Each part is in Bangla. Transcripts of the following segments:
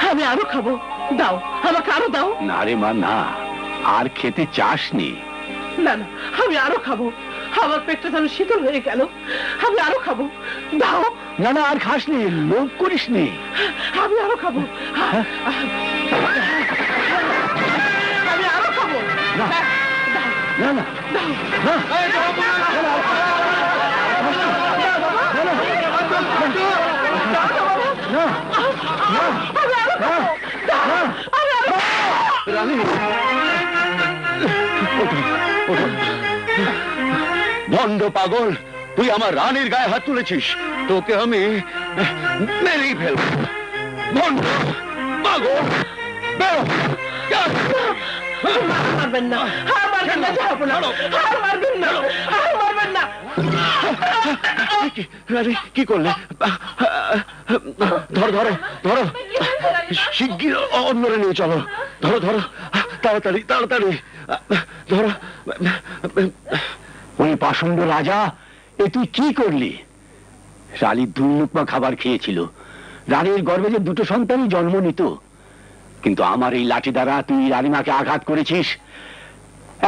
আমি আরো খাবো, দাও আমাকে আরো দাও। না রে মা, না, আর খেতে চাসনি? না না, আমি আরো খাবো, আমার পেটটা যেন শীতল হয়ে গেল, আমি আরো খাবো, দাও। না না, আর খাসনি, লোভ করিসনি। আমি আরো খাবো, আমি আরো খাবো। না না না ভণ্ড পাগল, তুই আমার রানীর গায়ে হাত তুলেছিস, তোকে আমি মেরেই ফেলব। ভণ্ড পাগল, বেরো। মারবেন না, মারবেন না, যাবো না, মারবেন না, মারবেন না। রানী কি করলে? ধরো ধরো ধরো, শিগগির অন্যরে নিয়ে চলো। ধরো ধরো, তাড়াতাড়ি তাড়াতাড়ি ধরো। ওই পাষণ্ড রাজা, এ তুই কি করলি? রানী দুর্লুকমা খাবার খেয়েছিল, রানীর গর্ভে যে দুটো সন্তানই জন্ম নিত, কিন্তু আমার এই লাঠি দ্বারা তুই রানীমাকে আঘাত করেছিস।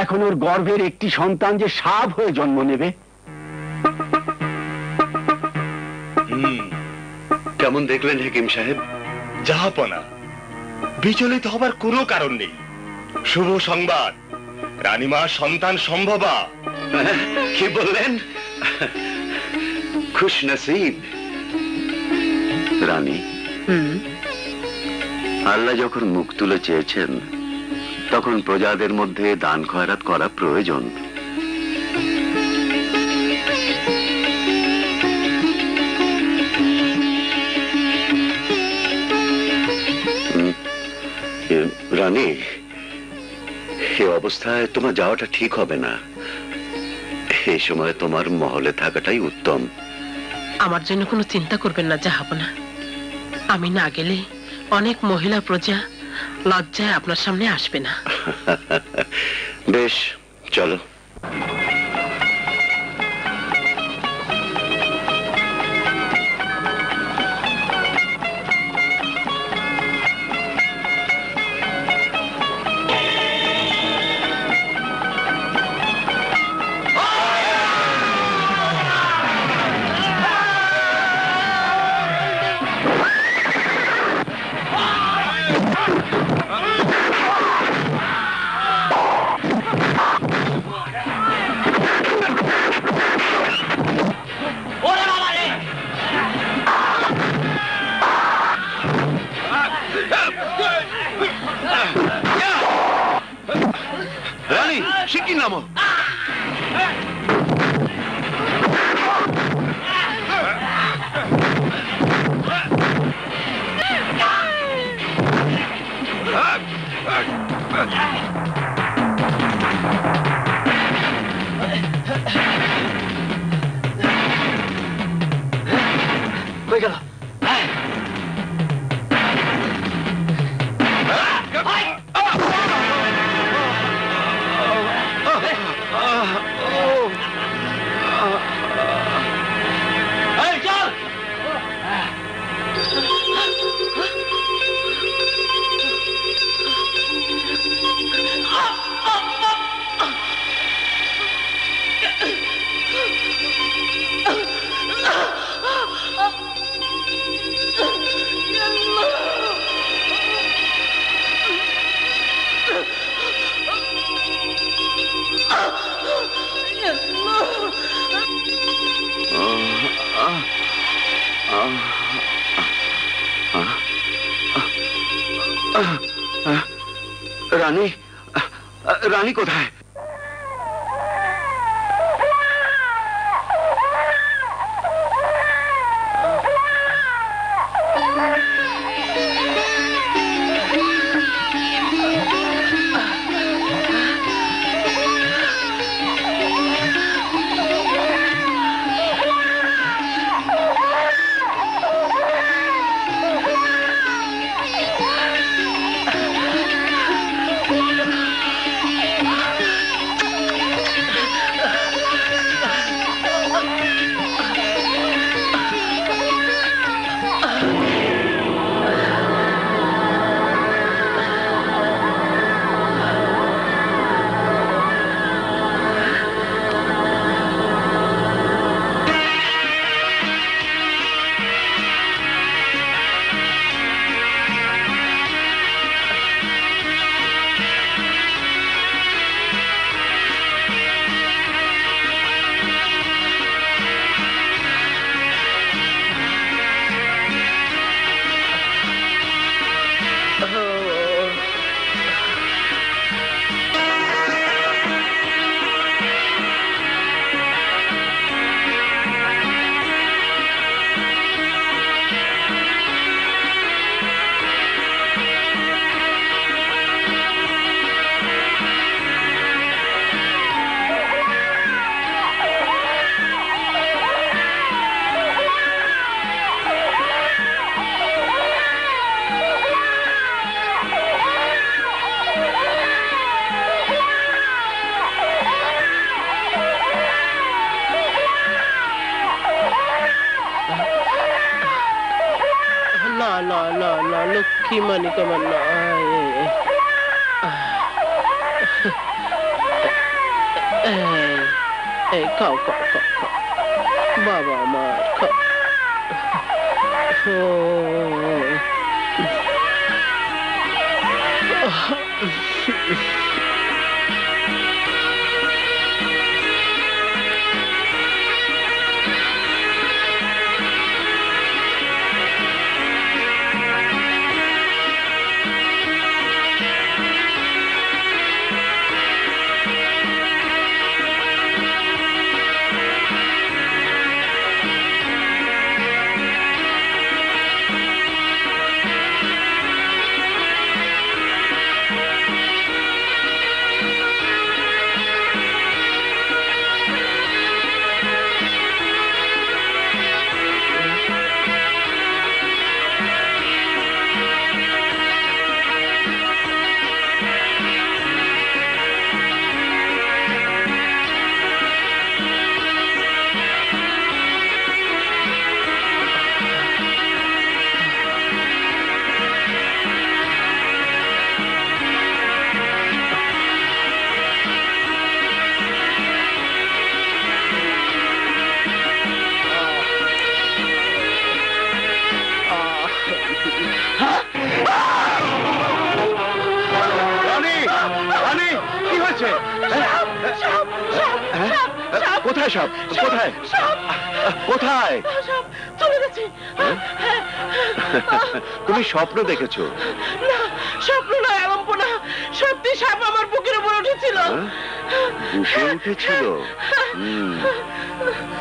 এখন ওর গর্ভের একটি সন্তান যে সাপ হয়ে জন্ম নেবে। কেমন দেখলেন হাকিম সাহেব? জাহাপনা, বিচলিত হবার কোনো কারণ নেই। শুভ সংবাদ, রানীমা সন্তান সম্ভবা। কি বললেন? খুশ নসিব। রানী, আল্লাহ যখন মুখ তুলে চেয়েছেন, তখন প্রজাদের মধ্যে দান খয়রাত করা প্রয়োজন। রানী, এ অবস্থায় তোমার যাওয়াটা ঠিক হবে না। এই সময় তোমার মহলে থাকাটাই উত্তম। আমার জন্য কোনো চিন্তা করবেন না জাহাপনা, আমি না গেলে অনেক মহিলা প্রজা লজ্জায় আপনার সামনে আসবে না। বেশ, চলো। রানী, শিগগির নামো। হয়ে গেল। রানী, রানী কোথায়? না না লক্ষ্মী মানিক আমার না এই খাও খাও খাও খাও বাবা আমার খাও রানী রানী কি হয়েছে কোথায় সব কোথায় কোথায় চলে গেছে তুমি স্বপ্ন দেখেছো? না স্বপ্ন নয় আলম্পনা সত্যি সাপ আমার বুকের উপর উঠেছিল বুকে উঠেছিল?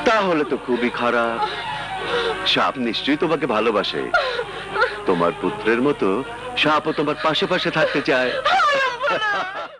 তাহলে তো খুবই খারাপ। সাপ নিশ্চয়ই তোমাকে ভালোবাসে, তোমার পুত্রের মতো সাপও তোমার পাশে পাশে থাকতে চায়। আলম্পনা